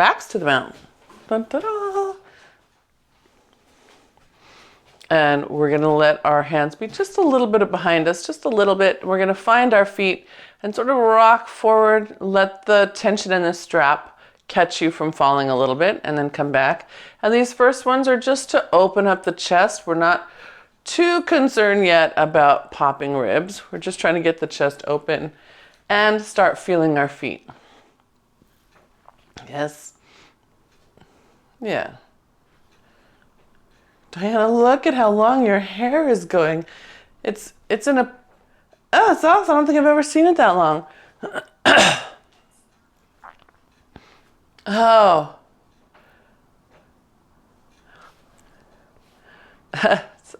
backs to the mat. Dun, dun, dun. And we're gonna let our hands be just a little bit behind us, just a little bit. We're gonna find our feet and sort of rock forward, let the tension in the strap catch you from falling a little bit, and then come back. And these first ones are just to open up the chest. We're not too concerned yet about popping ribs. We're just trying to get the chest open and start feeling our feet. Yes. Yeah. Diana, look at how long your hair is going. It's in a, oh, it's awesome. I don't think I've ever seen it that long. Oh.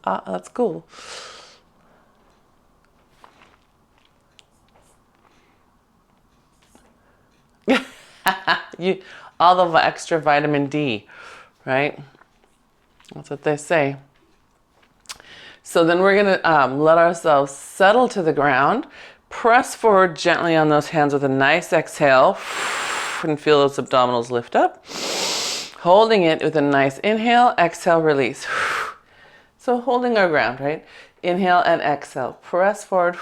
That's cool. All the extra vitamin D, right? That's what they say. So then we're gonna let ourselves settle to the ground. Press forward gently on those hands with a nice exhale, and feel those abdominals lift up. Holding it with a nice inhale, exhale, release. So holding our ground, right? Inhale and exhale. Press forward.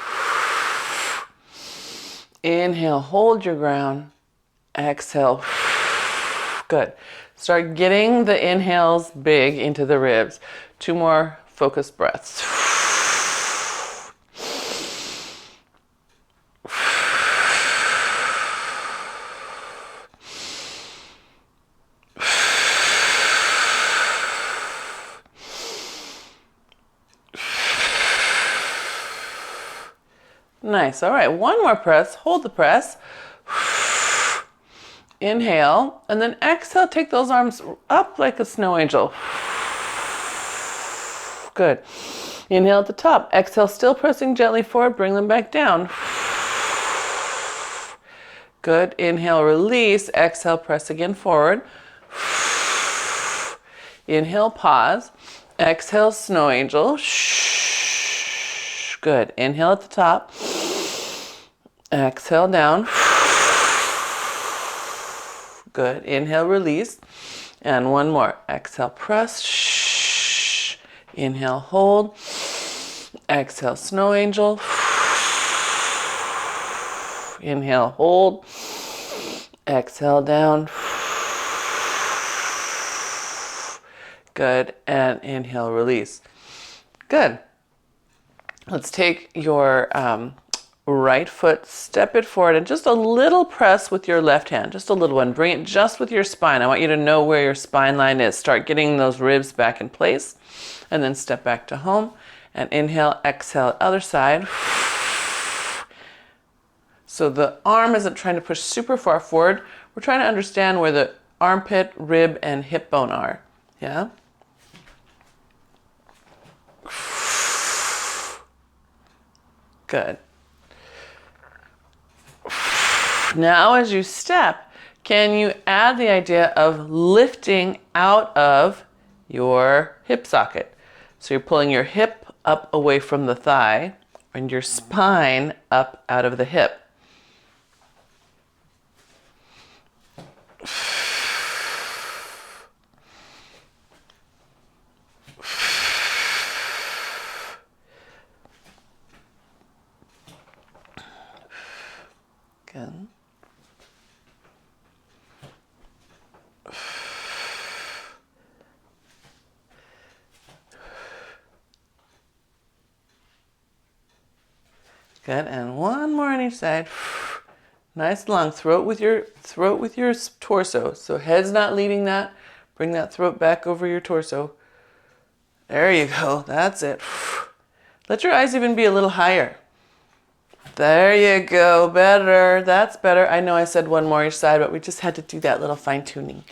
Inhale, hold your ground. Exhale. Good. Start getting the inhales big into the ribs. 2 more focused breaths. Nice. All right, 1 more press. Hold the press. Inhale, and then exhale, take those arms up like a snow angel. Good. Inhale at the top. Exhale, still pressing gently forward, bring them back down. Good. Inhale, release. Exhale, press again forward. Inhale, pause. Exhale, snow angel. Good. Inhale at the top. Exhale down. Good. Inhale, release. And 1 more. Exhale, press. Inhale, hold. Exhale, snow angel. Inhale, hold. Exhale, down. Good. And inhale, release. Good. Let's take your right foot, step it forward, and just a little press with your left hand, just a little one. Bring it just with your spine. I want you to know where your spine line is. Start getting those ribs back in place, and then step back to home. And inhale, exhale, other side. So the arm isn't trying to push super far forward. We're trying to understand where the armpit, rib, and hip bone are. Yeah? Good. Now as you step, can you add the idea of lifting out of your hip socket? So you're pulling your hip up away from the thigh and your spine up out of the hip. Good. Good, and 1 more on each side. Nice long throat with your torso. So head's not leading that. Bring that throat back over your torso. There you go. That's it. Let your eyes even be a little higher. There you go. Better. That's better. I know I said 1 more each side, but we just had to do that little fine tuning.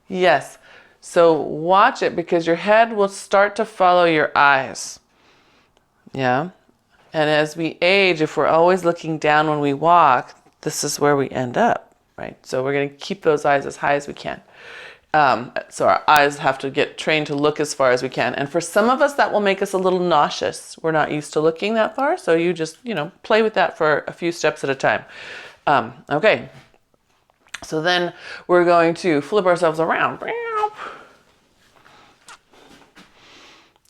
Yes. So watch it because your head will start to follow your eyes. Yeah. And as we age, if we're always looking down when we walk, this is where we end up, right? So we're going to keep those eyes as high as we can. So our eyes have to get trained to look as far as we can. And for some of us, that will make us a little nauseous. We're not used to looking that far. So you just, play with that for a few steps at a time. Okay. So then we're going to flip ourselves around.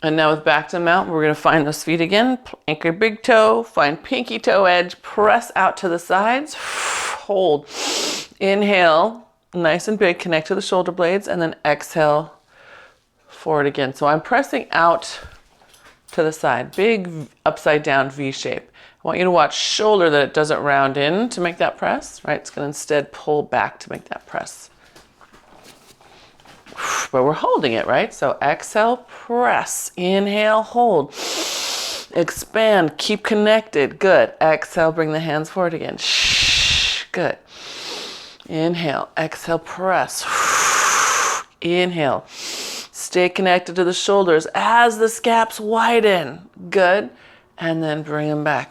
And now with back to the mountain, we're going to find those feet again. Anchor big toe, find pinky toe edge, press out to the sides, hold. Inhale, nice and big, connect to the shoulder blades, and then exhale, forward again. So I'm pressing out to the side, big upside down V shape. I want you to watch shoulder that it doesn't round in to make that press, right? It's going to instead pull back to make that press. But we're holding it, right? So exhale, press, inhale, hold, expand, keep connected, good. Exhale, bring the hands forward again, good. Inhale, exhale, press, inhale, stay connected to the shoulders as the scaps widen, good. And then bring them back,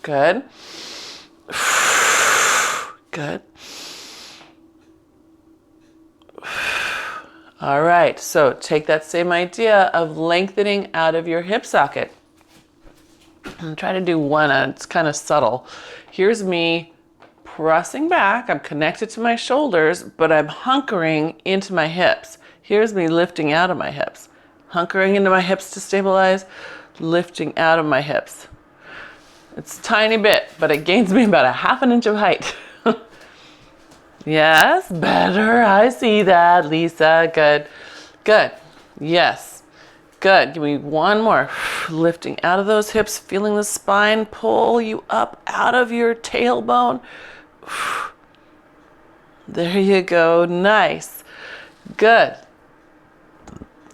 good, good. All right, so take that same idea of lengthening out of your hip socket. And try to do one, it's kind of subtle. Here's me pressing back, I'm connected to my shoulders, but I'm hunkering into my hips. Here's me lifting out of my hips. Hunkering into my hips to stabilize, lifting out of my hips. It's a tiny bit, but it gains me about a ½ inch of height. Yes, better. I see that, Lisa. Good. Good. Yes. Good. Give me one more. Lifting out of those hips, feeling the spine pull you up out of your tailbone. There you go. Nice. Good.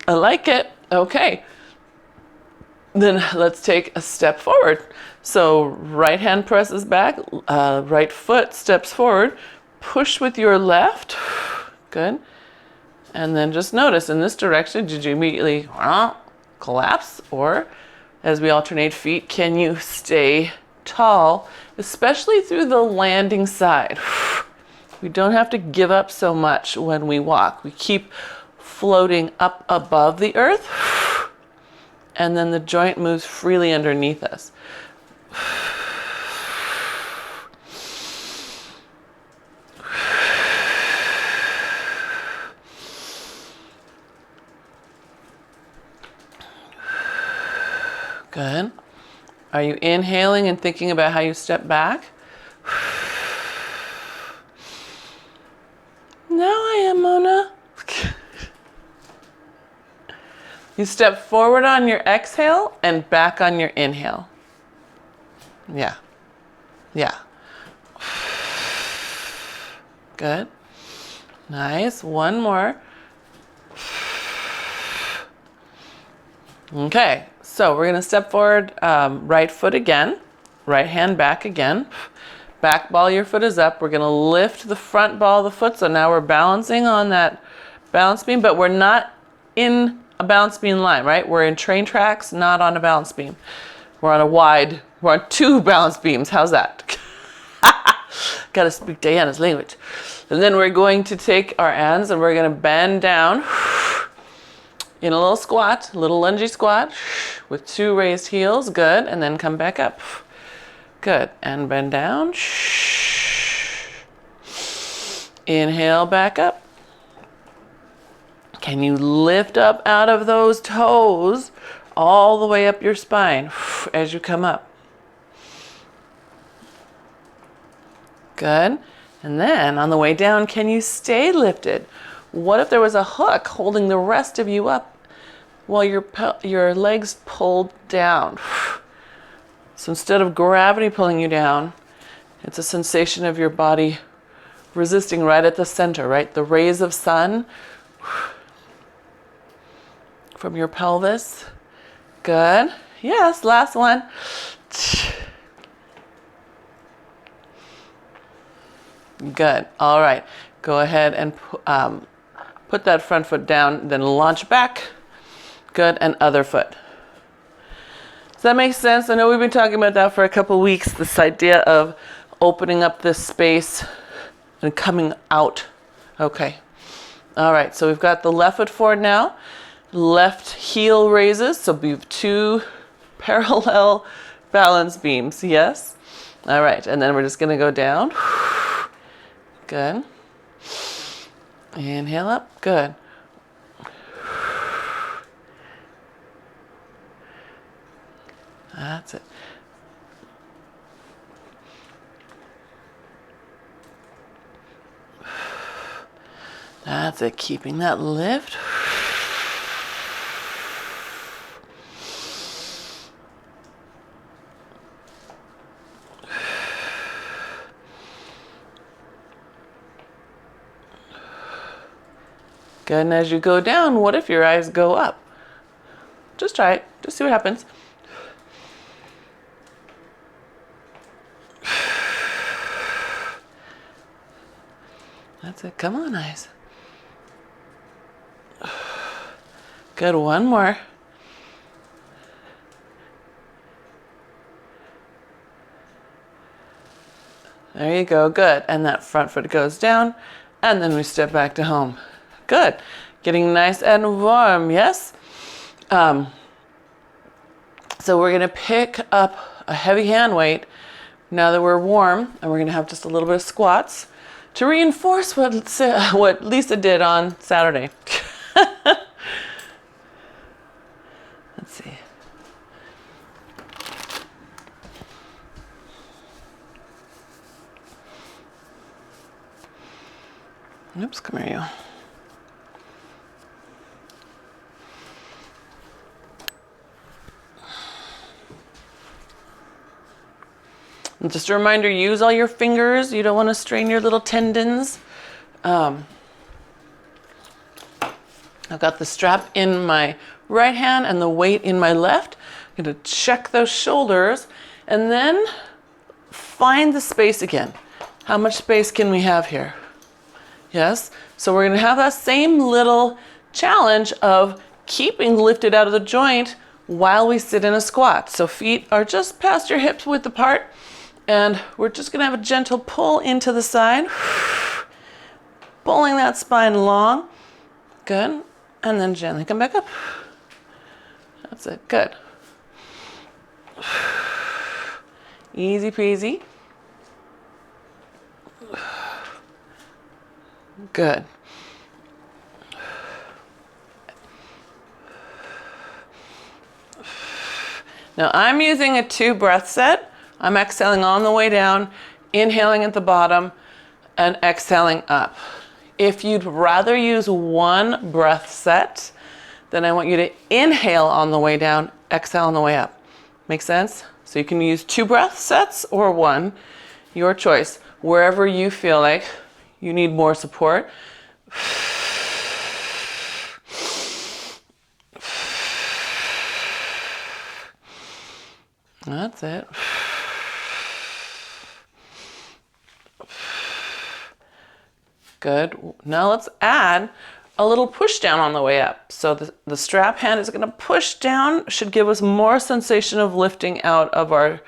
I like it. Okay. Then let's take a step forward. So right hand presses back, right foot steps forward. Push with your left, good. And then just notice in this direction, did you immediately collapse? Or as we alternate feet, can you stay tall, especially through the landing side? We don't have to give up so much when we walk. We keep floating up above the earth, and then the joint moves freely underneath us. Good. Are you inhaling and thinking about how you step back? Now I am, Mona. You step forward on your exhale and back on your inhale. Yeah. Yeah. Good. Nice. One more. Okay. So we're going to step forward, right foot again, right hand back again. Back ball of your foot is up. We're going to lift the front ball of the foot. So now we're balancing on that balance beam, but we're not in a balance beam line, right? We're in train tracks, not on a balance beam. We're on 2 balance beams. How's that? Got to speak Diana's language. And then we're going to take our hands and we're going to bend down in a little squat, little lungy squat with 2 raised heels. Good. And then come back up. Good. And bend down. Inhale, back up. Can you lift up out of those toes all the way up your spine as you come up? Good. And then on the way down, can you stay lifted? What if there was a hook holding the rest of you up while your legs pulled down? So instead of gravity pulling you down, it's a sensation of your body resisting right at the center, right? The rays of sun from your pelvis. Good. Yes, last one. Good. All right. Go ahead and put that front foot down, then launch back. Good. And other foot. Does that make sense? I know we've been talking about that for a couple weeks, this idea of opening up this space and coming out. Okay. All right. So we've got the left foot forward now. Left heel raises. So we have 2 parallel balance beams. Yes. All right. And then we're just going to go down. Good. Inhale up. Good. That's it. That's it. Keeping that lift. Good, and as you go down, what if your eyes go up? Just try it. Just see what happens. That's it. Come on, eyes. Good. One more. There you go. Good. And that front foot goes down, and then we step back to home. Good. Getting nice and warm. Yes? So we're going to pick up a heavy hand weight now that we're warm, and we're going to have just a little bit of squats to reinforce what Lisa did on Saturday. Let's see. Oops, come here, you. And just a reminder, use all your fingers. You don't want to strain your little tendons. I've got the strap in my right hand and the weight in my left. I'm going to check those shoulders and then find the space again. How much space can we have here? Yes? So we're going to have that same little challenge of keeping lifted out of the joint while we sit in a squat. So feet are just past your hips width apart. And we're just going to have a gentle pull into the side, pulling that spine long. Good. And then gently come back up. That's it. Good. Easy peasy. Good. Now I'm using a 2-breath set. I'm exhaling on the way down, inhaling at the bottom, and exhaling up. If you'd rather use 1 breath set, then I want you to inhale on the way down, exhale on the way up. Make sense? So you can use 2 breath sets or 1, your choice. Wherever you feel like you need more support. That's it. Good. Now let's add a little push down on the way up. So the strap hand is going to push down, should give us more sensation of lifting out of our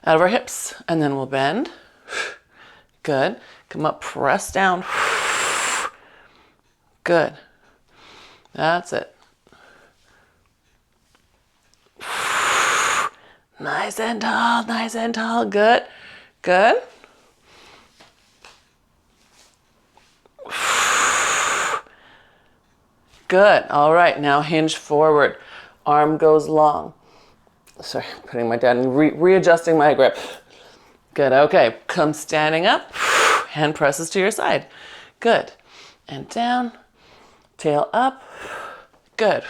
hips. And then we'll bend. Good. Come up, press down. Good. That's it. Nice and tall, nice and tall. Good. Good. Good. All right. Now hinge forward. Arm goes long. Sorry, putting my down and readjusting my grip. Good. Okay. Come standing up. Hand presses to your side. Good. And down. Tail up. Good.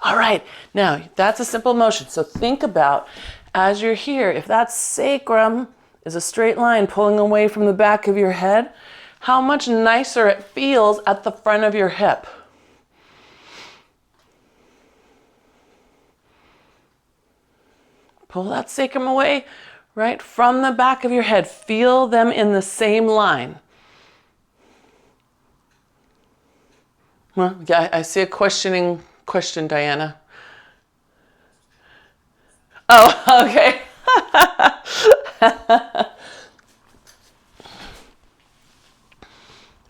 All right. Now that's a simple motion. So think about as you're here, if that sacrum is a straight line pulling away from the back of your head, how much nicer it feels at the front of your hip. Pull that sacrum away right from the back of your head. Feel them in the same line. Well, yeah, I see a questioning question, Diana. Oh, okay.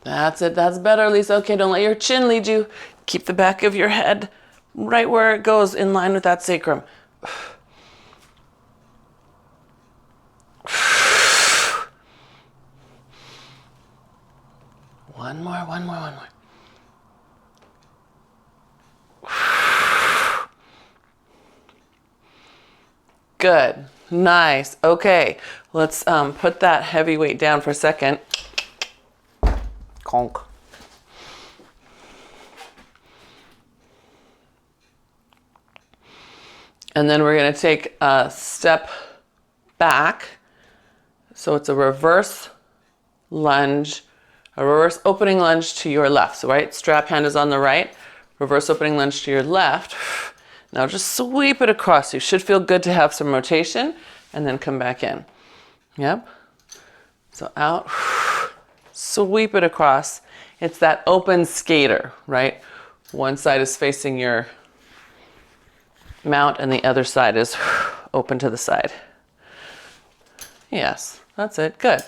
That's it. That's better, Lisa. Okay, don't let your chin lead you. Keep the back of your head right where it goes, in line with that sacrum. One more, one more, one more. Good. Nice. Okay. Let's put that heavy weight down for a second. Conk. And then we're going to take a step back. So it's a reverse lunge, a reverse opening lunge to your left. So right, strap hand is on the right, reverse opening lunge to your left. Now just sweep it across. You should feel good to have some rotation and then come back in. Yep. So out, sweep it across. It's that open skater, right? One side is facing your mount and the other side is open to the side. Yes, that's it. Good.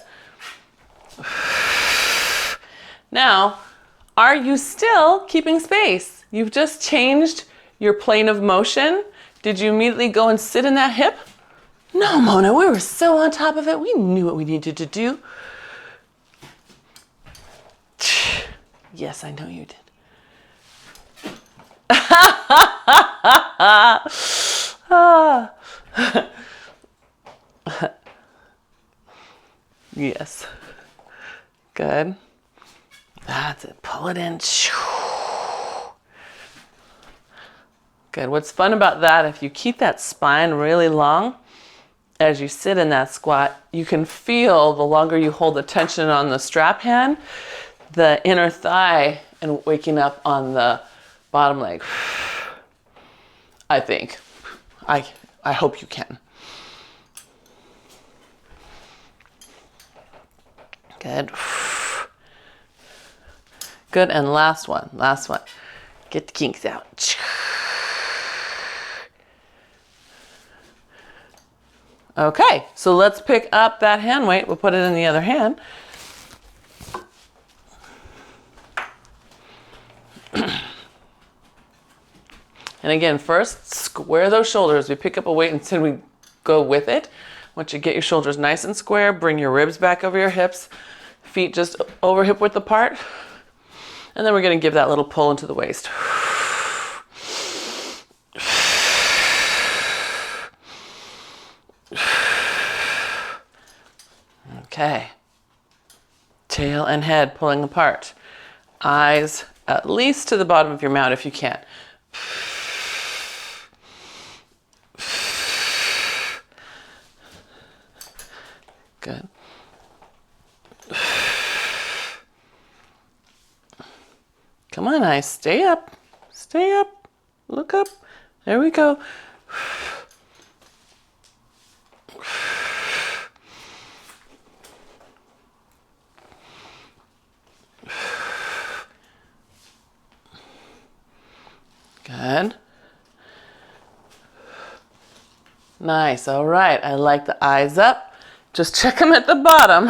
Now, are you still keeping space? You've just changed your plane of motion. Did you immediately go and sit in that hip? No, Mona, we were so on top of it. We knew what we needed to do. Yes, I know you did. Yes. Good. That's it. Pull it in. Good. What's fun about that, if you keep that spine really long, as you sit in that squat, you can feel the longer you hold the tension on the strap hand, the inner thigh and waking up on the bottom leg. I think. I hope you can. Good. Good, and last one. Get the kinks out. Okay, so let's pick up that hand weight. We'll put it in the other hand. And again, first, square those shoulders. We pick up a weight and then we go with it. Once you get your shoulders nice and square, bring your ribs back over your hips, feet just over hip width apart. And then we're going to give that little pull into the waist. Okay. Tail and head pulling apart. Eyes at least to the bottom of your mount if you can. Good. Come on, eyes. Stay up. Stay up. Look up. There we go. Good. Nice. All right. I like the eyes up. Just check them at the bottom.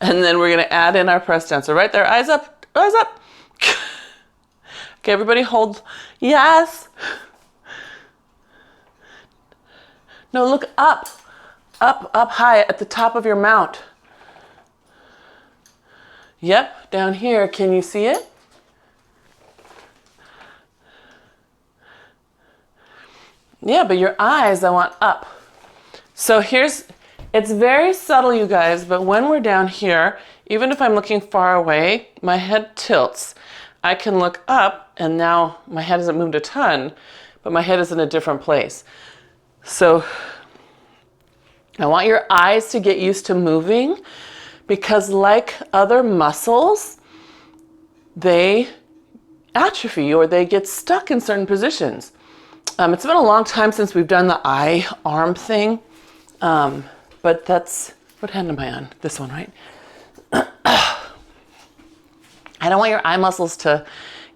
And then we're going to add in our press down. So right there, eyes up, eyes up. Okay, everybody hold. Yes. No, look up. Up high at the top of your mount. Yep, down here. Can you see it? Yeah, but your eyes, I want up. So it's very subtle, you guys, but when we're down here, even if I'm looking far away, my head tilts. I can look up, and now my head hasn't moved a ton, but my head is in a different place. So I want your eyes to get used to moving, because like other muscles, they atrophy or they get stuck in certain positions. It's been a long time since we've done the eye arm thing, but that's, what hand am I on? This one, right? I don't want your eye muscles to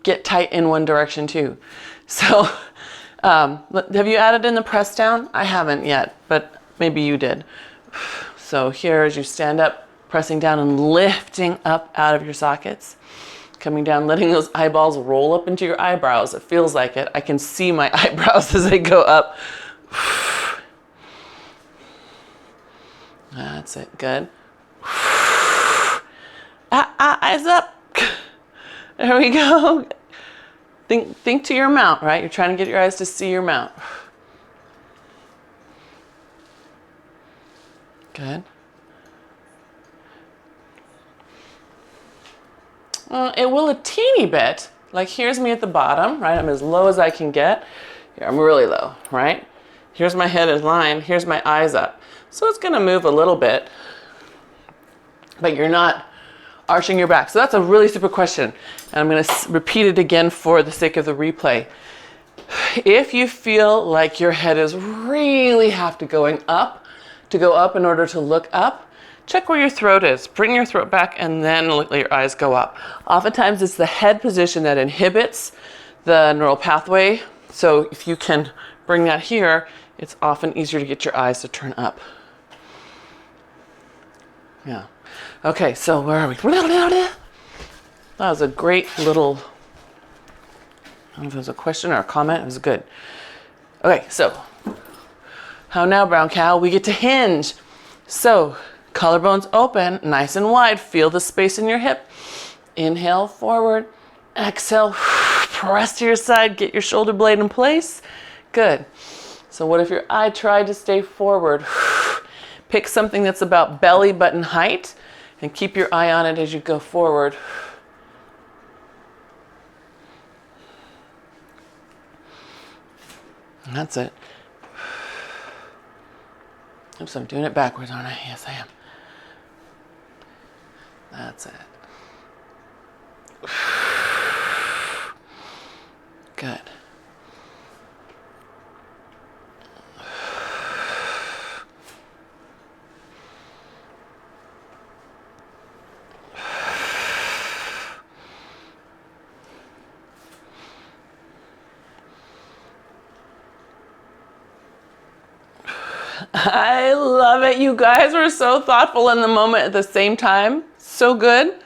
get tight in one direction too. So have you added in the press down? I haven't yet, but maybe you did. So here as you stand up, pressing down and lifting up out of your sockets. Coming down, letting those eyeballs roll up into your eyebrows. It feels like it. I can see my eyebrows as they go up. That's it. Good. Eyes up. There we go. Think to your mount, right? You're trying to get your eyes to see your mount. Good. It will a teeny bit. Like here's me at the bottom, right? I'm as low as I can get. Here, I'm really low, right? Here's my head in line. Here's my eyes up. So it's going to move a little bit, but you're not arching your back. So that's a really super question. And I'm going to repeat it again for the sake of the replay. If you feel like your head is really have to go up in order to look up, check where your throat is. Bring your throat back and then let your eyes go up. Oftentimes it's the head position that inhibits the neural pathway. So if you can bring that here, it's often easier to get your eyes to turn up. Yeah. Okay, so where are we? That was a great little, I don't know if it was a question or a comment. It was good. Okay, so how now, brown cow? We get to hinge. So collarbones open, nice and wide. Feel the space in your hip. Inhale forward. Exhale, press to your side. Get your shoulder blade in place. Good. So what if your eye tried to stay forward? Pick something that's about belly button height and keep your eye on it as you go forward. And that's it. Oops, I'm doing it backwards, aren't I? Yes, I am. That's it. Good. I love it. You guys were so thoughtful in the moment at the same time. So good.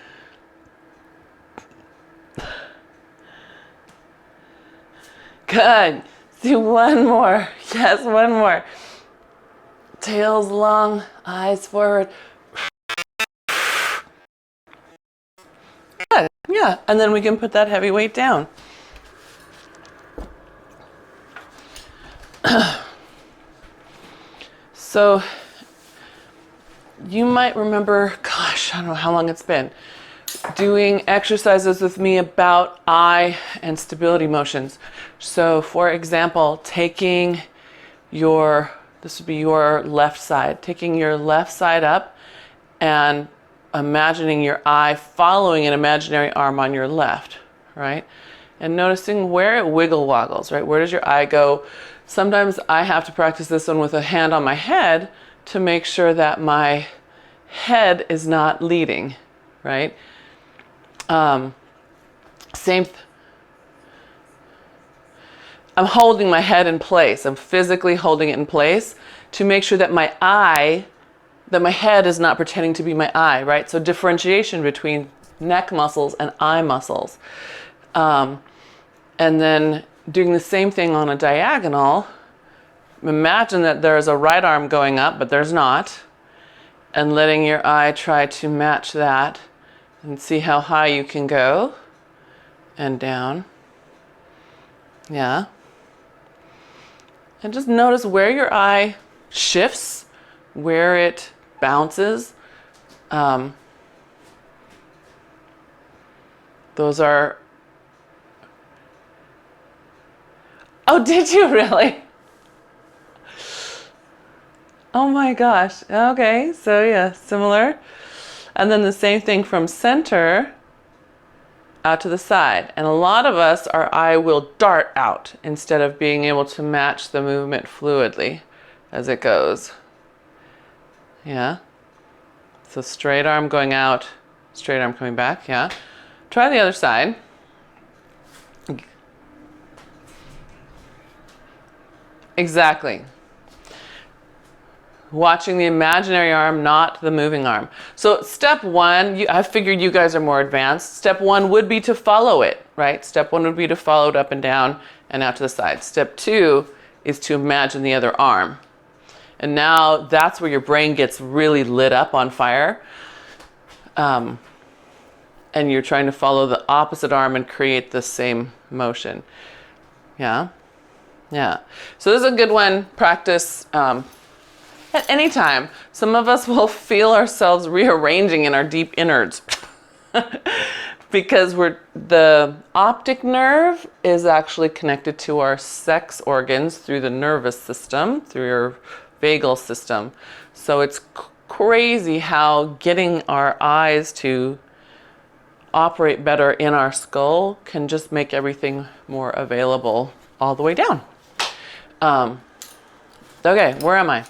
Good. Do one more. Yes, one more. Tails long, eyes forward. Good. Yeah, and then we can put that heavy weight down. So you might remember, gosh, I don't know how long it's been, doing exercises with me about eye and stability motions. So for example, taking this would be your left side, taking your left side up and imagining your eye following an imaginary arm on your left, right? And noticing where it wiggle woggles, right? Where does your eye go? Sometimes I have to practice this one with a hand on my head to make sure that my head is not leading, right? I'm holding my head in place. I'm physically holding it in place to make sure that my head is not pretending to be my eye, right? So differentiation between neck muscles and eye muscles. And then doing the same thing on a diagonal. Imagine that there's a right arm going up, but there's not. And letting your eye try to match that and see how high you can go and down. Yeah. And just notice where your eye shifts, where it bounces. Those are... Oh, did you really? Oh my gosh. Okay, so yeah, similar. And then the same thing from center out to the side. And a lot of us, our eye will dart out instead of being able to match the movement fluidly as it goes. Yeah. So straight arm going out, straight arm coming back, yeah. Try the other side. Exactly. Watching the imaginary arm, not the moving arm. So step one, I figured you guys are more advanced. Step one would be to follow it, right? Step one would be to follow it up and down and out to the side. Step two is to imagine the other arm. And now that's where your brain gets really lit up on fire. and you're trying to follow the opposite arm and create the same motion. Yeah. Yeah. So this is a good one. Practice at any time. Some of us will feel ourselves rearranging in our deep innards because the optic nerve is actually connected to our sex organs through the nervous system, through your vagal system. So it's crazy how getting our eyes to operate better in our skull can just make everything more available all the way down. Okay, where am I?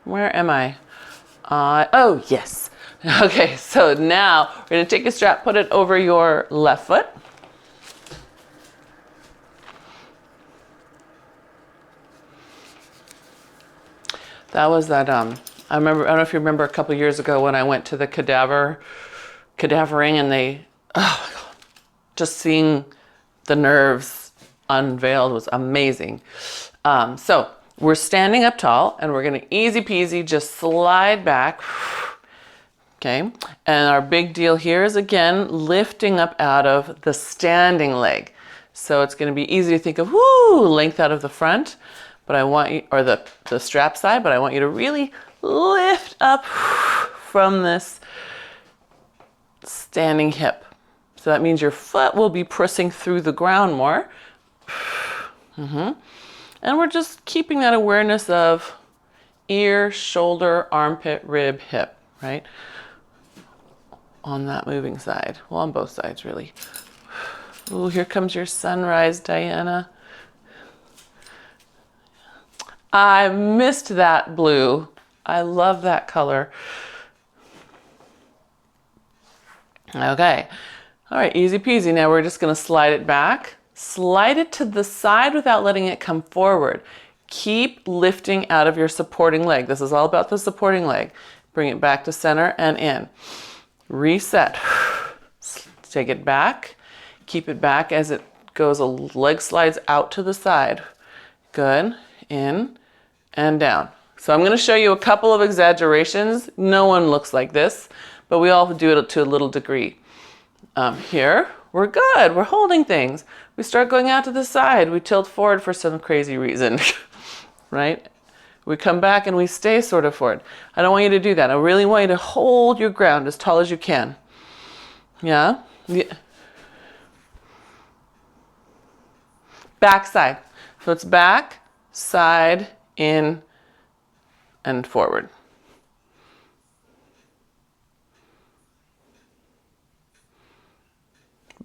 Where am I? Oh, yes. Okay, so now we're going to take a strap, put it over your left foot. That was that, I don't know if you remember a couple years ago when I went to the cadavering and they, oh my God, just seeing the nerves unveiled was amazing. So we're standing up tall and we're going to easy peasy just slide back. Okay. And our big deal here is again, lifting up out of the standing leg. So it's going to be easy to think of, length out of the front, but I want you, or the strap side, but I want you to really lift up from this standing hip. So that means your foot will be pressing through the ground more. And we're just keeping that awareness of ear, shoulder, armpit, rib, hip, right? On that moving side. Well, on both sides, really. Ooh, here comes your sunrise, Diana. I missed that blue. I love that color. Okay. All right, easy peasy. Now we're just going to slide it back. Slide it to the side without letting it come forward. Keep lifting out of your supporting leg. This is all about the supporting leg. Bring it back to center and in. Reset. Take it back. Keep it back as it goes. A leg slides out to the side. Good. In and down. So I'm going to show you a couple of exaggerations. No one looks like this, but we all do it to a little degree. Here, we're good. We're holding things. We start going out to the side. We tilt forward for some crazy reason, right? We come back and we stay sort of forward. I don't want you to do that. I really want you to hold your ground as tall as you can. Yeah? Back side. So it's back, side, in, and forward.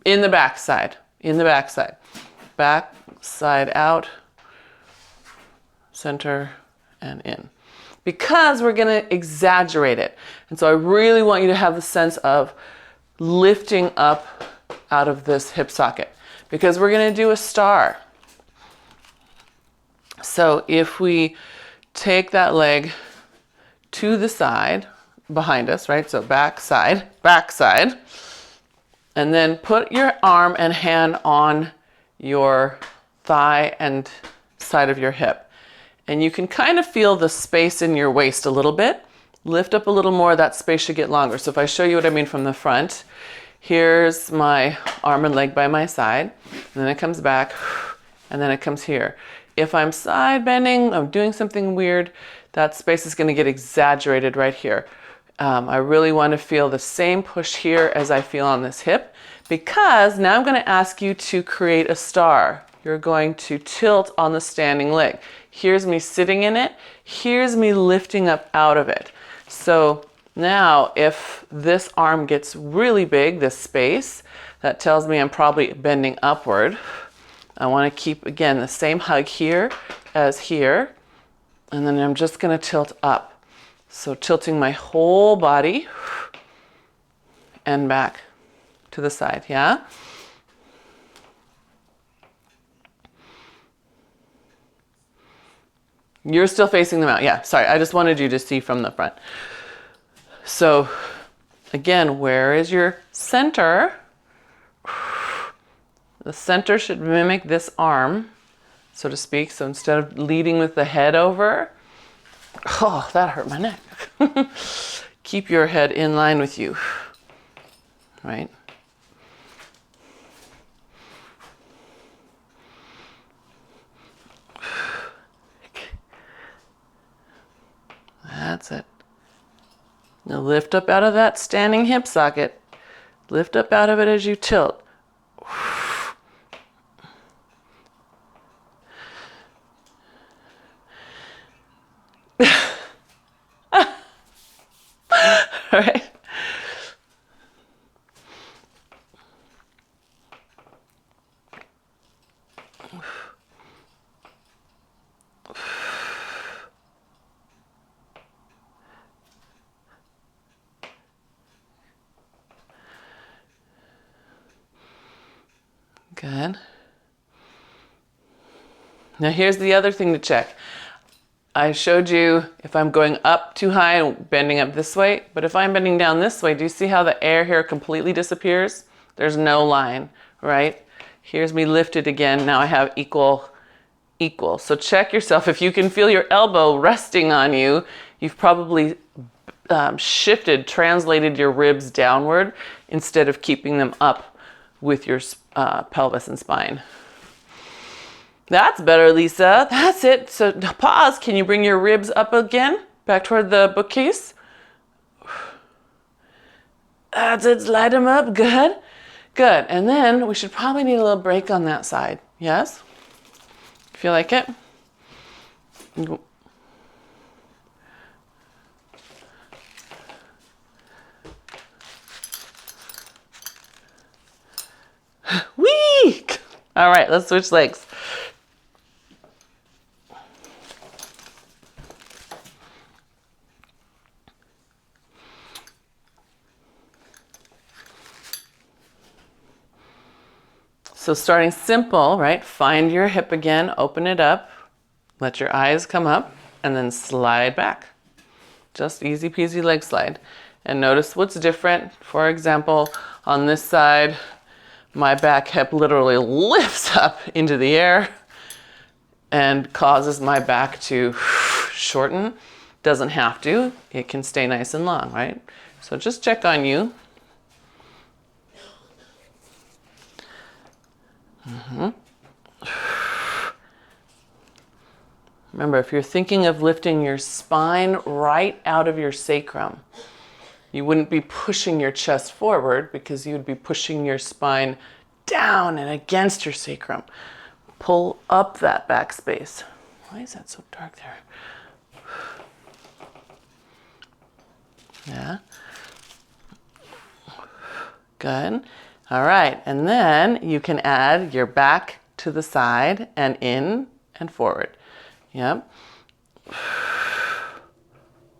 In the back side. In the back side. Back, side out, center, and in. Because we're going to exaggerate it. And so I really want you to have the sense of lifting up out of this hip socket. Because we're going to do a star. So if we take that leg to the side behind us, right? So back side, and then put your arm and hand on your thigh and side of your hip. And you can kind of feel the space in your waist a little bit. Lift up a little more, that space should get longer. So if I show you what I mean from the front, here's my arm and leg by my side, and then it comes back, and then it comes here. If I'm side bending, I'm doing something weird, that space is going to get exaggerated right here. I really want to feel the same push here as I feel on this hip, because now I'm going to ask you to create a star. You're going to tilt on the standing leg. Here's me sitting in it. Here's me lifting up out of it. So now if this arm gets really big, this space, that tells me I'm probably bending upward. I want to keep, again, the same hug here as here. And then I'm just going to tilt up. So tilting my whole body and back to the side, yeah? You're still facing them out. Yeah, sorry, I just wanted you to see from the front. So again, where is your center? The center should mimic this arm, so to speak. So instead of leading with the head over, oh, that hurt my neck. Keep your head in line with you, right? Now lift up out of that standing hip socket. Lift up out of it as you tilt. All right. Good. Now here's the other thing to check. I showed you if I'm going up too high and bending up this way, but if I'm bending down this way, do you see how the air here completely disappears? There's no line, right? Here's me lifted again. Now I have equal. So check yourself. If you can feel your elbow resting on you, you've probably translated your ribs downward instead of keeping them up with your pelvis and spine. That's better, Lisa. That's it. So pause. Can you bring your ribs up again? Back toward the bookcase. That's it. Slide them up. Good. Good. And then we should probably need a little break on that side. Yes? Feel like it? Whee! All right, let's switch legs. So starting simple, right? Find your hip again, open it up, let your eyes come up, and then slide back. Just easy peasy leg slide. And notice what's different. For example, on this side, my back hip literally lifts up into the air and causes my back to shorten. Doesn't have to. It can stay nice and long, right? So just check on you. Remember, if you're thinking of lifting your spine right out of your sacrum, you wouldn't be pushing your chest forward because you'd be pushing your spine down and against your sacrum. Pull up that back space. Why is that so dark there? Yeah. Good. All right, and then you can add your back to the side and in and forward. Yep.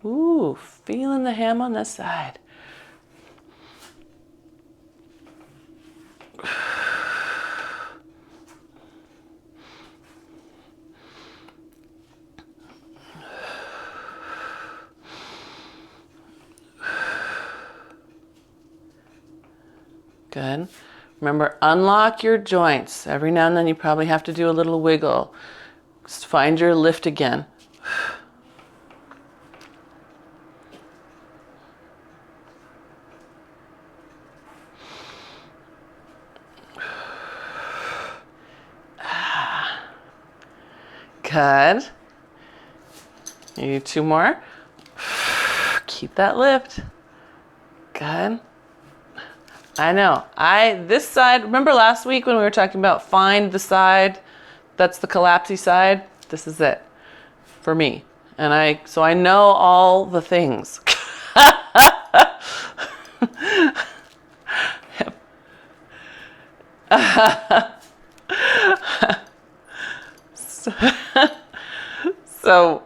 Ooh, feeling the ham on this side. Good. Remember, unlock your joints. Every now and then you probably have to do a little wiggle. Just find your lift again. Good. You need 2 more. Keep that lift. Good. I know. This side, remember last week when we were talking about find the side that's the collapsy side? This is it for me. And so I know all the things. So,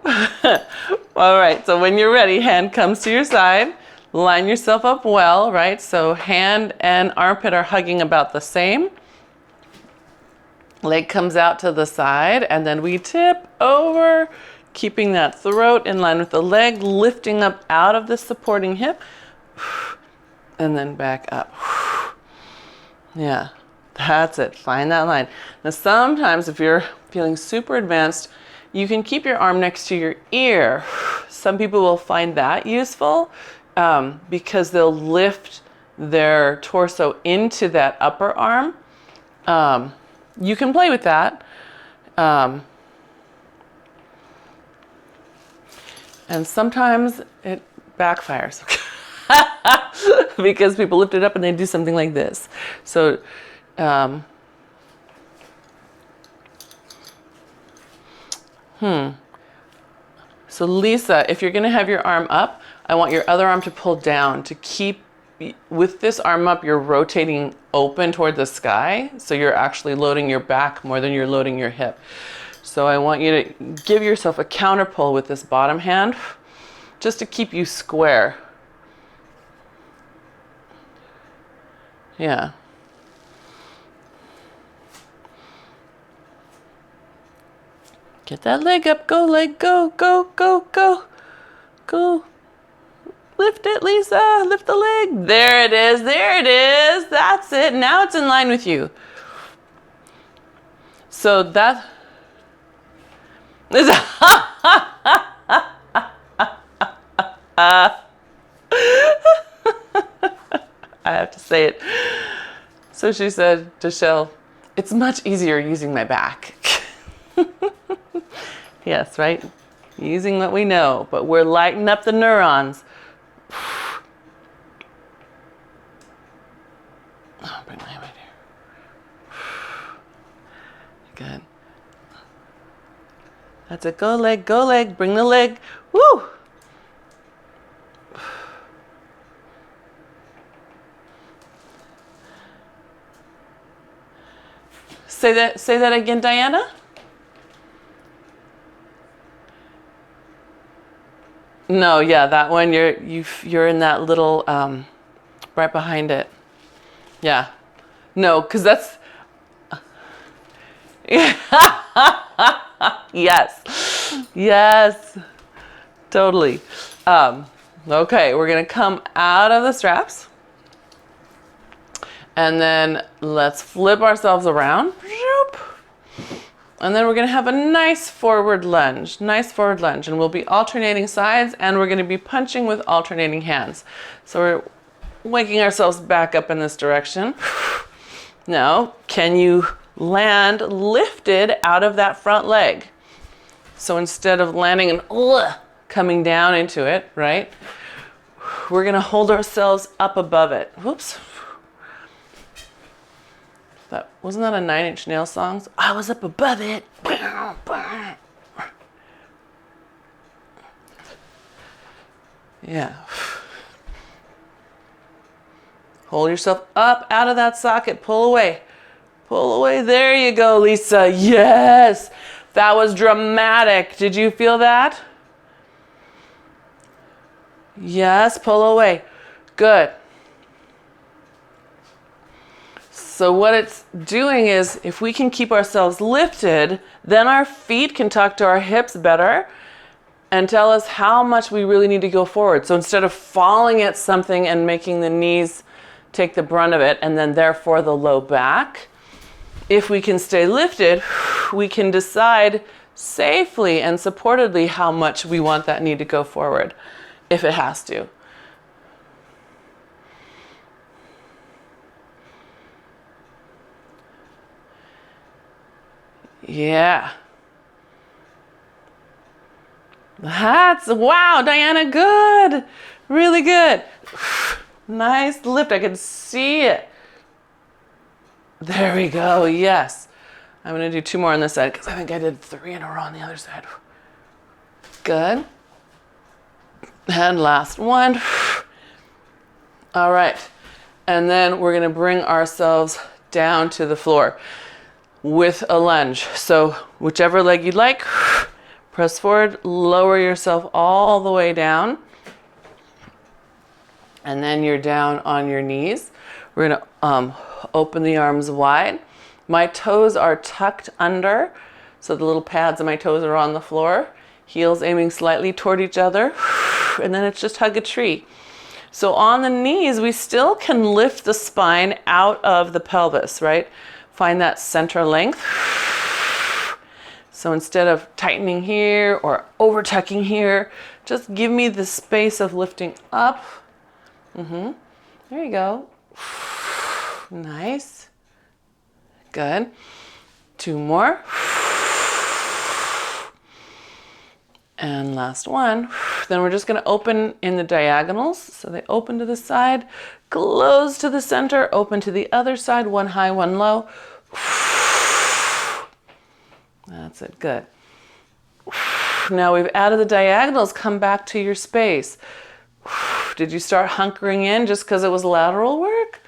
all right. So when you're ready, hand comes to your side. Line yourself up well, right? So hand and armpit are hugging about the same. Leg comes out to the side, and then we tip over, keeping that throat in line with the leg, lifting up out of the supporting hip, and then back up. Yeah, that's it. Find that line. Now, sometimes if you're feeling super advanced, you can keep your arm next to your ear. Some people will find that useful. Because they'll lift their torso into that upper arm. You can play with that. And sometimes it backfires. because people lift it up and they do something like this. So, So Lisa, if you're going to have your arm up, I want your other arm to pull down to keep, with this arm up, you're rotating open toward the sky. So you're actually loading your back more than you're loading your hip. So I want you to give yourself a counter pull with this bottom hand just to keep you square. Yeah. Get that leg up. Go, leg. Go, go, go, go. Go. Lift it, Lisa. Lift the leg. There it is. There it is. That's it. Now it's in line with you. So that is I have to say it. So she said to Shell, it's much easier using my back. Yes, right? Using what we know, but we're lighting up the neurons. Oh, bring my hand right here. Good. That's it. Go leg, go leg. Bring the leg. Woo! Say that again, Diana. No, yeah, that one you're in that little right behind it. Yeah. No, because that's yes. Yes. Totally. Okay, we're gonna come out of the straps. And then let's flip ourselves around. And then we're gonna have a nice forward lunge, and we'll be alternating sides, and we're gonna be punching with alternating hands. So we're waking ourselves back up in this direction. Now, can you land lifted out of that front leg? So instead of landing and coming down into it, right? We're gonna hold ourselves up above it. Whoops. Wasn't that a 9 Inch Nails song? I was up above it. Yeah. Hold yourself up out of that socket. Pull away. Pull away. There you go, Lisa. Yes. That was dramatic. Did you feel that? Yes. Pull away. Good. So what it's doing is, if we can keep ourselves lifted, then our feet can talk to our hips better and tell us how much we really need to go forward. So instead of falling at something and making the knees take the brunt of it, and then therefore the low back, if we can stay lifted, we can decide safely and supportedly how much we want that knee to go forward, if it has to. Yeah. That's, wow, Diana, good. Really good. Nice lift. I can see it. There we go. Yes. I'm going to do 2 more on this side because I think I did 3 in a row on the other side. Good. And last one. All right. And then we're going to bring ourselves down to the floor with a lunge. So whichever leg you'd like, press forward, lower yourself all the way down. And then you're down on your knees. We're gonna open the arms wide. My toes are tucked under, so the little pads of my toes are on the floor. Heels aiming slightly toward each other. And then it's just hug a tree. So on the knees, we still can lift the spine out of the pelvis, right? Find that center length. So instead of tightening here or over tucking here, just give me the space of lifting up. There you go. Nice. Good. 2 more. And last one. Then we're just going to open in the diagonals. So they open to the side, close to the center, open to the other side, one high, one low. That's it, good. Now we've added the diagonals, come back to your space. Did you start hunkering in just because it was lateral work?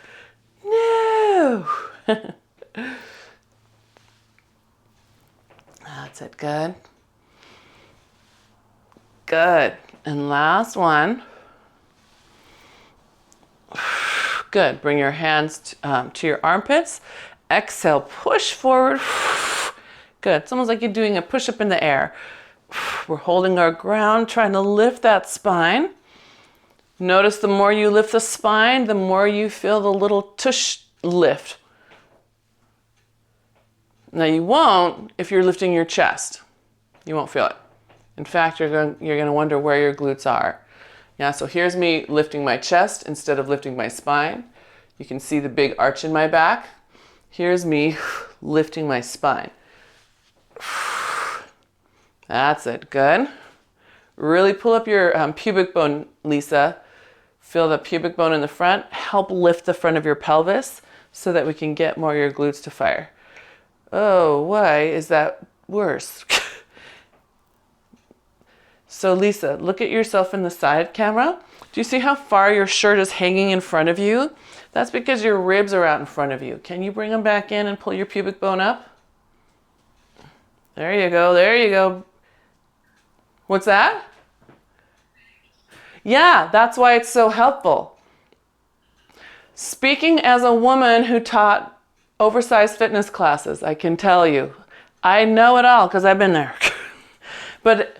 No. That's it, good. Good. And last one. Good. Bring your hands to your armpits. Exhale, push forward. Good. It's almost like you're doing a push-up in the air. We're holding our ground, trying to lift that spine. Notice the more you lift the spine, the more you feel the little tush lift. Now you won't if you're lifting your chest. You won't feel it. In fact, you're going to wonder where your glutes are. Yeah, so here's me lifting my chest instead of lifting my spine. You can see the big arch in my back. Here's me lifting my spine. That's it, good. Really pull up your pubic bone, Lisa. Feel the pubic bone in the front. Help lift the front of your pelvis so that we can get more of your glutes to fire. Oh, why is that worse? So Lisa, look at yourself in the side camera. Do you see how far your shirt is hanging in front of you? That's because your ribs are out in front of you. Can you bring them back in and pull your pubic bone up? There you go, there you go. What's that? Yeah, that's why it's so helpful. Speaking as a woman who taught oversized fitness classes, I can tell you, I know it all because I've been there. But,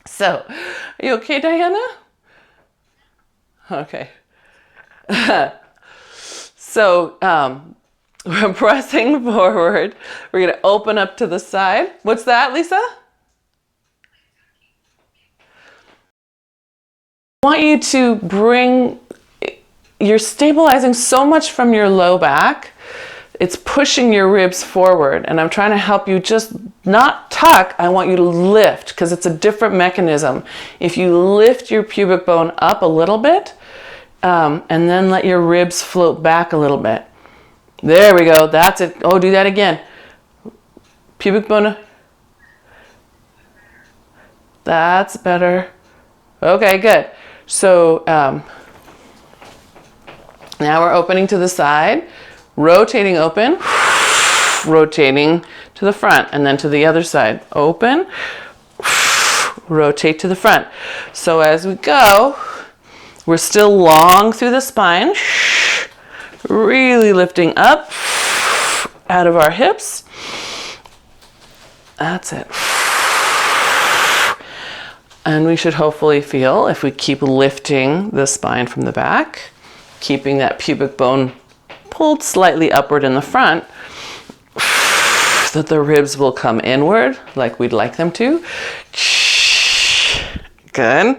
so, are you okay, Diana? Okay. So, we're pressing forward. We're going to open up to the side. What's that, Lisa? I want you to bring, you're stabilizing so much from your low back. It's pushing your ribs forward. And I'm trying to help you just not tuck. I want you to lift because it's a different mechanism. If you lift your pubic bone up a little bit and then let your ribs float back a little bit. There we go. That's it. Oh, do that again. Pubic bone. That's better. Okay, good. So now we're opening to the side, rotating open, rotating to the front, and then to the other side. Open, rotate to the front. So as we go, we're still long through the spine. Really lifting up out of our hips. That's it. And we should hopefully feel, if we keep lifting the spine from the back, keeping that pubic bone pulled slightly upward in the front, that the ribs will come inward like we'd like them to. Good.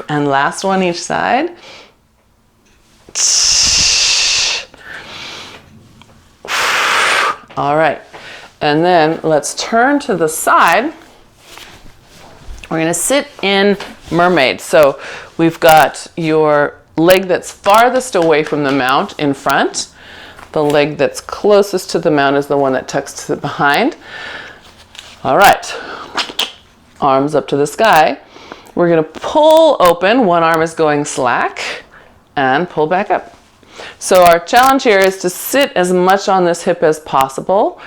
And last one each side. All right, and then let's turn to the side. We're going to sit in mermaid. So we've got your leg that's farthest away from the mount in front. The leg that's closest to the mount is the one that tucks to the behind. All right, arms up to the sky. We're going to pull open. One arm is going slack and pull back up. So our challenge here is to sit as much on this hip as possible.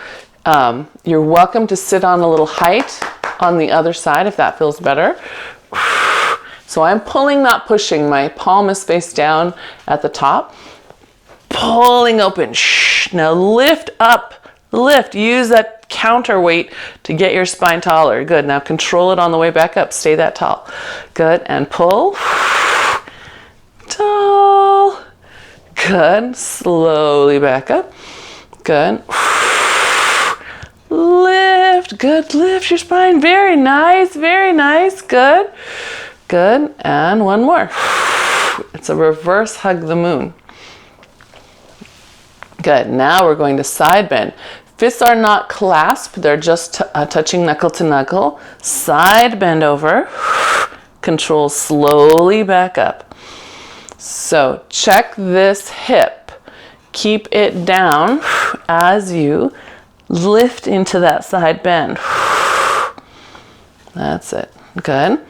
You're welcome to sit on a little height on the other side if that feels better. So I'm pulling, not pushing. My palm is face down at the top. Pulling open. Now lift up, lift. Use that counterweight to get your spine taller. Good. Now control it on the way back up. Stay that tall. Good. And pull. Tall. Good. Slowly back up. Good. Lift. Good. Lift your spine. Very nice. Very nice. Good. Good. And one more. It's a reverse hug the moon. Good. Now we're going to side bend. Fists are not clasped, they're just touching knuckle to knuckle. Side bend over, control slowly back up. So check this hip. Keep it down as you lift into that side bend. That's it. Good.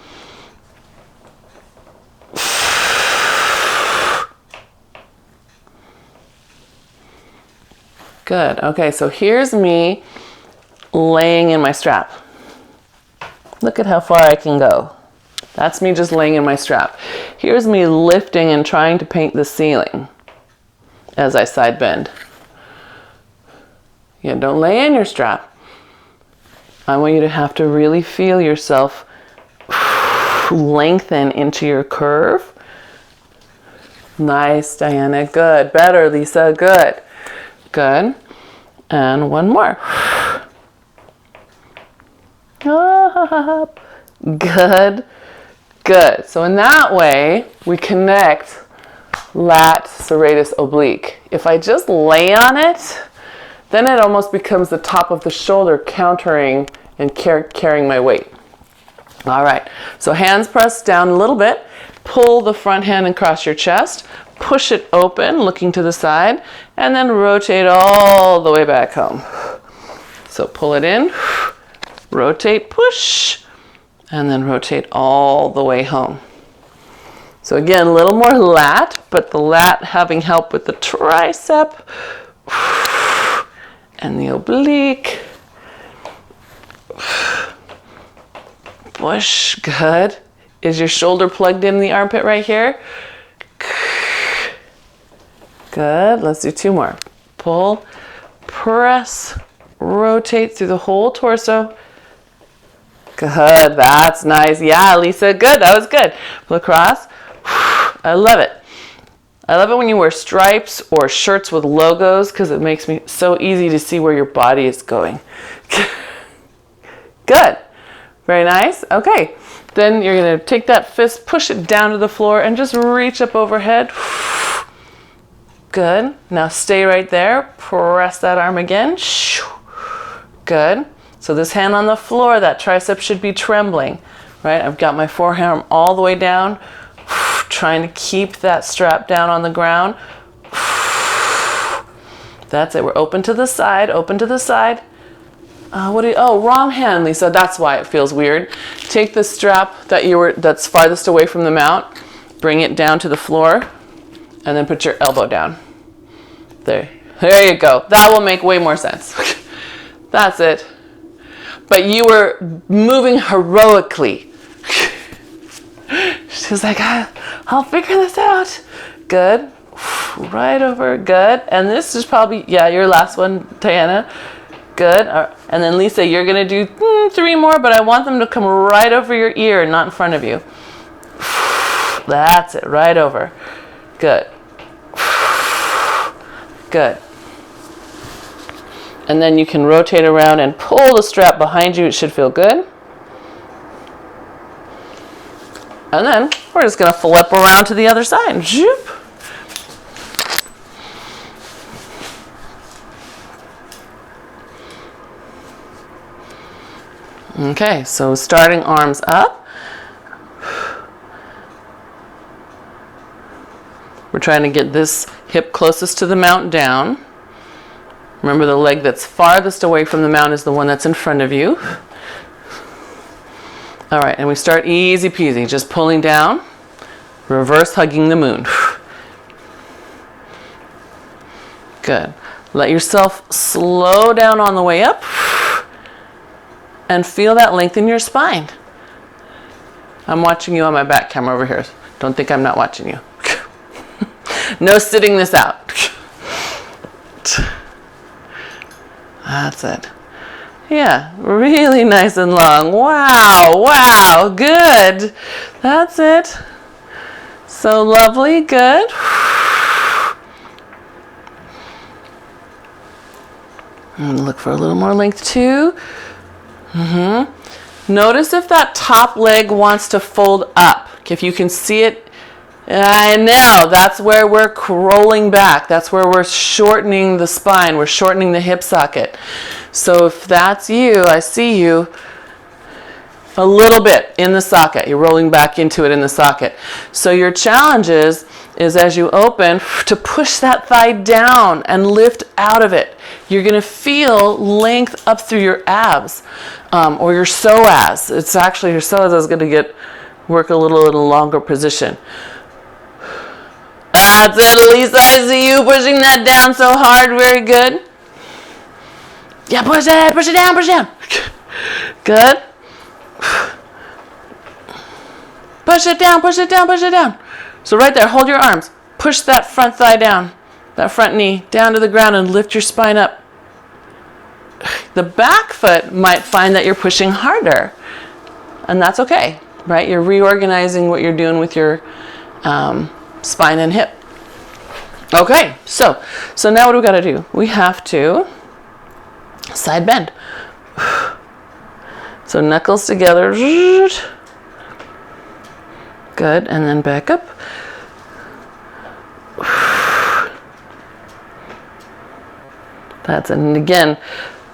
Good. Okay, so here's me laying in my strap. Look at how far I can go. That's me just laying in my strap. Here's me lifting and trying to paint the ceiling as I side bend. Yeah, don't lay in your strap. I want you to have to really feel yourself lengthen into your curve. Nice, Diana. Good. Better, Lisa. Good. Good. And one more. Up. Good. Good. So in that way, we connect lat serratus oblique. If I just lay on it, then it almost becomes the top of the shoulder countering and carrying my weight. All right. So hands pressed down a little bit. Pull the front hand across your chest. Push it open, looking to the side, and then rotate all the way back home. So pull it in, rotate, push, and then rotate all the way home. So again, a little more lat, but the lat having help with the tricep and the oblique. Push, good. Is your shoulder plugged in the armpit right here? Good. Let's do two more. Pull, press, rotate through the whole torso. Good. That's nice. Yeah, Lisa. Good. That was good. Pull across. I love it. I love it when you wear stripes or shirts with logos because it makes me so easy to see where your body is going. Good. Very nice. Okay. Then you're going to take that fist, push it down to the floor, and just reach up overhead. Good. Now stay right there. Press that arm again. Good. So this hand on the floor, that tricep should be trembling, right? I've got my forearm all the way down, trying to keep that strap down on the ground. That's it. We're open to the side, open to the side. Wrong hand, Lisa. That's why it feels weird. Take the strap that's farthest away from the mount, bring it down to the floor, and then put your elbow down. There you go. That will make way more sense. That's it. But you were moving heroically. She was like, I'll figure this out. Good. Right over. Good. And this is probably, your last one, Diana. Good. And then Lisa, you're going to do 3 more, but I want them to come right over your ear, not in front of you. That's it. Right over. Good. Good. And then you can rotate around and pull the strap behind you. It should feel good. And then we're just going to flip around to the other side. Zoop. Okay, so starting arms up. We're trying to get this hip closest to the mount down. Remember, the leg that's farthest away from the mount is the one that's in front of you. All right, and we start easy peasy, just pulling down, reverse hugging the moon. Good. Let yourself slow down on the way up and feel that length in your spine. I'm watching you on my back camera over here. Don't think I'm not watching you. No sitting this out. That's it. Yeah, really nice and long. Wow, good. That's it. So lovely, good. And look for a little more length too. Notice if that top leg wants to fold up. If you can see it I know, that's where we're rolling back. That's where we're shortening the spine. We're shortening the hip socket. So if that's you, I see you a little bit in the socket. You're rolling back into it in the socket. So your challenge is as you open to push that thigh down and lift out of it. You're going to feel length up through your abs or your psoas. It's actually your psoas is going to work a little in a longer position. That's it, Lisa. I see you pushing that down so hard. Very good. Yeah, push it down, push it down. Good. Push it down, push it down, push it down. So right there, hold your arms. Push that front thigh down, that front knee down to the ground and lift your spine up. The back foot might find that you're pushing harder, and that's okay, right? You're reorganizing what you're doing with your spine and hip. Okay, so now what do we got to do? We have to side bend. So knuckles together. Good, and then back up. That's it. And again,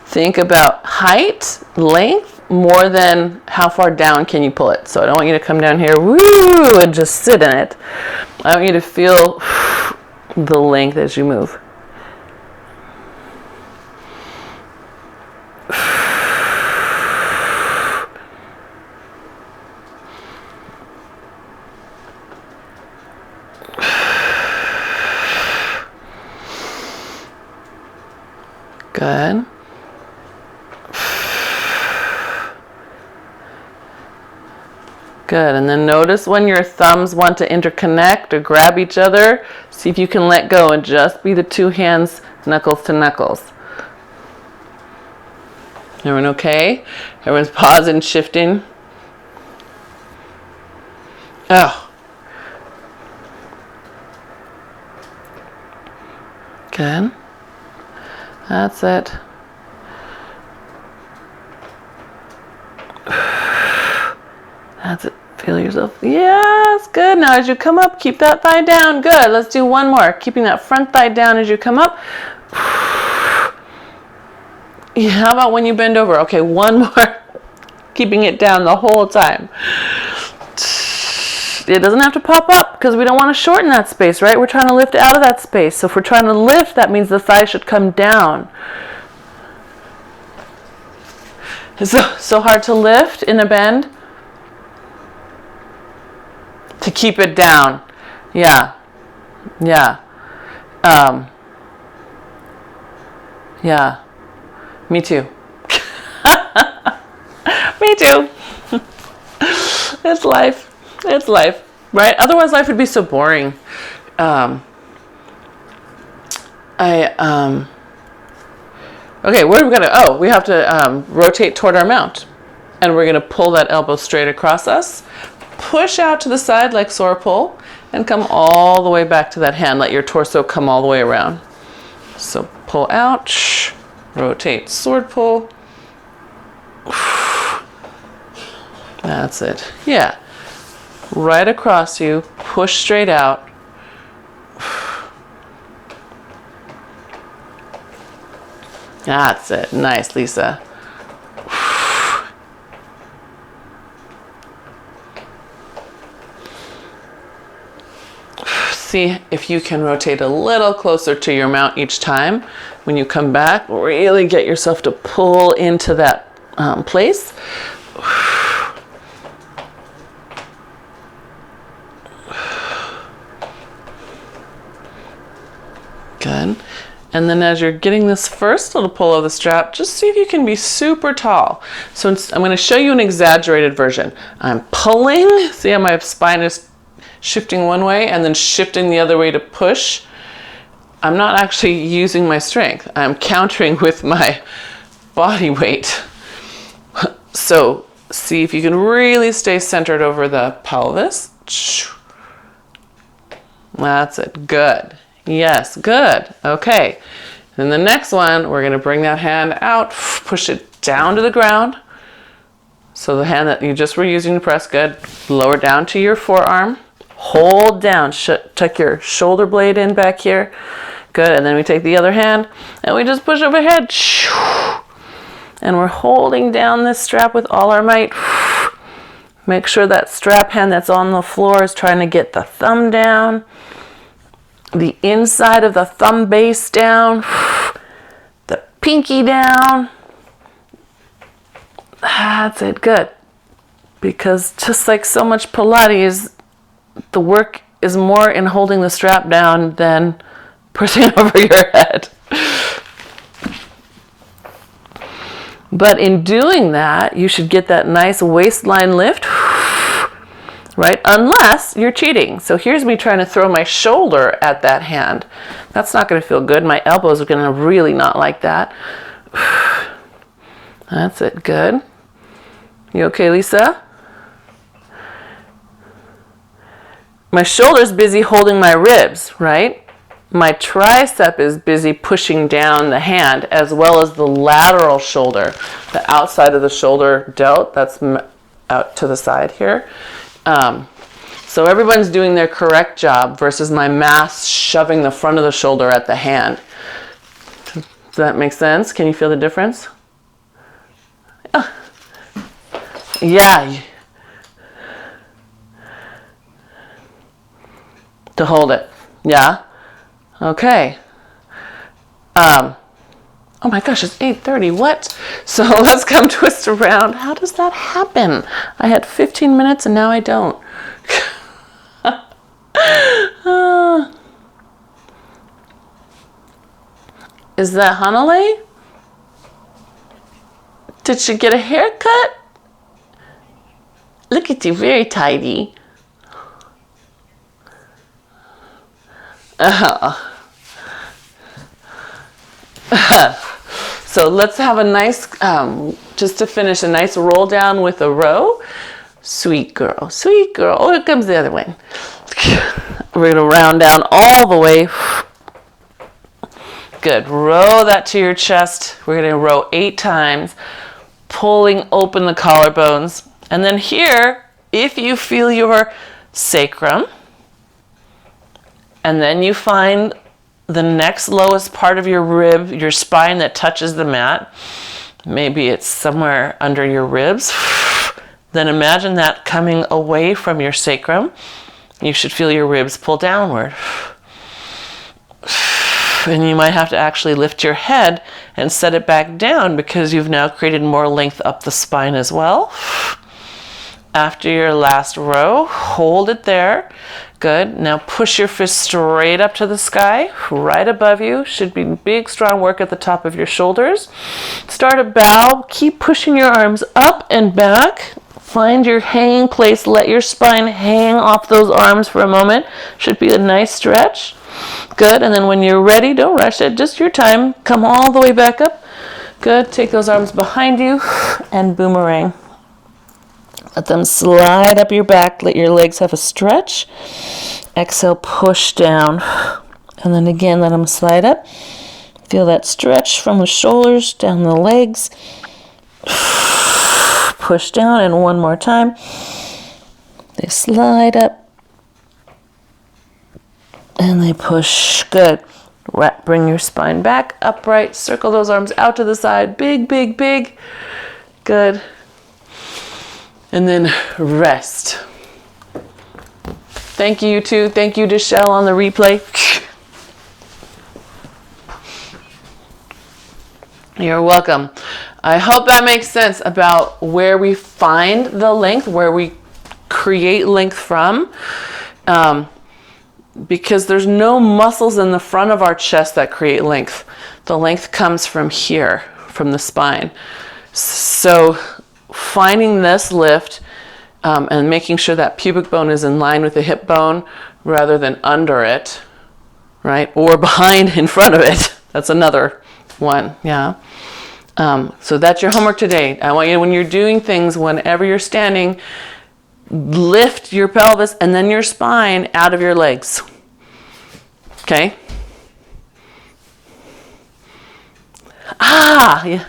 think about height, length, more than how far down can you pull it. So I don't want you to come down here, woo, and just sit in it. I want you to feel the length as you move. Good. Good, and then notice when your thumbs want to interconnect or grab each other, see if you can let go and just be the two hands, knuckles to knuckles. Everyone okay? Everyone's pausing, shifting. Oh. Good. That's it. That's it. Feel yourself. Yes, good. Now as you come up, keep that thigh down. Good. Let's do one more. Keeping that front thigh down as you come up. Yeah, how about when you bend over? Okay, one more. Keeping it down the whole time. It doesn't have to pop up because we don't want to shorten that space, right? We're trying to lift out of that space. So if we're trying to lift, that means the thigh should come down. It's so hard to lift in a bend. To keep it down. Yeah. Yeah. Yeah. Me too. Me too. It's life. It's life, right? Otherwise life would be so boring. Okay, where are we gonna, we have to rotate toward our mount. And we're gonna pull that elbow straight across us. Push out to the side like sword pull and come all the way back to that hand. Let your torso come all the way around. So pull out, rotate, sword pull. That's it. Yeah. Right across you, push straight out. That's it. Nice, Lisa. See if you can rotate a little closer to your mount each time. When you come back, really get yourself to pull into that place. Good. And then as you're getting this first little pull of the strap, just see if you can be super tall. So I'm going to show you an exaggerated version. I'm pulling. See how my spine is shifting one way and then shifting the other way to push. I'm not actually using my strength. I'm countering with my body weight. So see if you can really stay centered over the pelvis. That's it. Good. Yes, good. Okay. Then the next one, we're going to bring that hand out, push it down to the ground. So the hand that you just were using to press, good. Lower down to your forearm. hold down, tuck your shoulder blade in back here. Good, and then we take the other hand and we just push overhead. And we're holding down this strap with all our might. Make sure that strap hand that's on the floor is trying to get the thumb down, the inside of the thumb base down, the pinky down. That's it, good. Because just like so much Pilates, the work is more in holding the strap down than pushing over your head. But in doing that, you should get that nice waistline lift, right? Unless you're cheating. So here's me trying to throw my shoulder at that hand. That's not going to feel good. My elbows are going to really not like that. That's it, good. You okay, Lisa? My shoulder's busy holding my ribs, right? My tricep is busy pushing down the hand, as well as the lateral shoulder, the outside of the shoulder delt, that's out to the side here. So everyone's doing their correct job versus my mass shoving the front of the shoulder at the hand. Does that make sense? Can you feel the difference? Yeah. To hold it. Yeah. Okay. Oh my gosh, it's 8:30. What? So let's come twist around. How does that happen? I had 15 minutes and now I don't. Is that Hanale? Did she get a haircut? Look at you, very tidy. So let's have a nice, just to finish, a nice roll down with a row. Sweet girl, sweet girl. Oh, here comes the other one. We're going to round down all the way. Good. Row that to your chest. We're going to row 8 times, pulling open the collarbones. And then here, if you feel your sacrum, and then you find the next lowest part of your rib, your spine that touches the mat, maybe it's somewhere under your ribs, then imagine that coming away from your sacrum. You should feel your ribs pull downward. And you might have to actually lift your head and set it back down because you've now created more length up the spine as well. After your last row, hold it there. Good. Now push your fist straight up to the sky, right above you. Should be big, strong work at the top of your shoulders. Start a bow. Keep pushing your arms up and back. Find your hanging place. Let your spine hang off those arms for a moment. Should be a nice stretch. Good. And then when you're ready, don't rush it. Just your time. Come all the way back up. Good. Take those arms behind you and boomerang. Let them slide up your back. Let your legs have a stretch. Exhale, push down. And then again, let them slide up. Feel that stretch from the shoulders down the legs. Push down, and one more time. They slide up. And they push. Good. Bring your spine back, upright. Circle those arms out to the side. Big, big, big. Good. And then rest. Thank you, too. Thank you, Deshelle, on the replay. You're welcome. I hope that makes sense about where we find the length, where we create length from. Because there's no muscles in the front of our chest that create length. The length comes from here, from the spine. So finding this lift and making sure that pubic bone is in line with the hip bone rather than under it, right? Or behind in front of it. That's another one, yeah. So that's your homework today. I want you, when you're doing things, whenever you're standing, lift your pelvis and then your spine out of your legs. Okay? Yeah.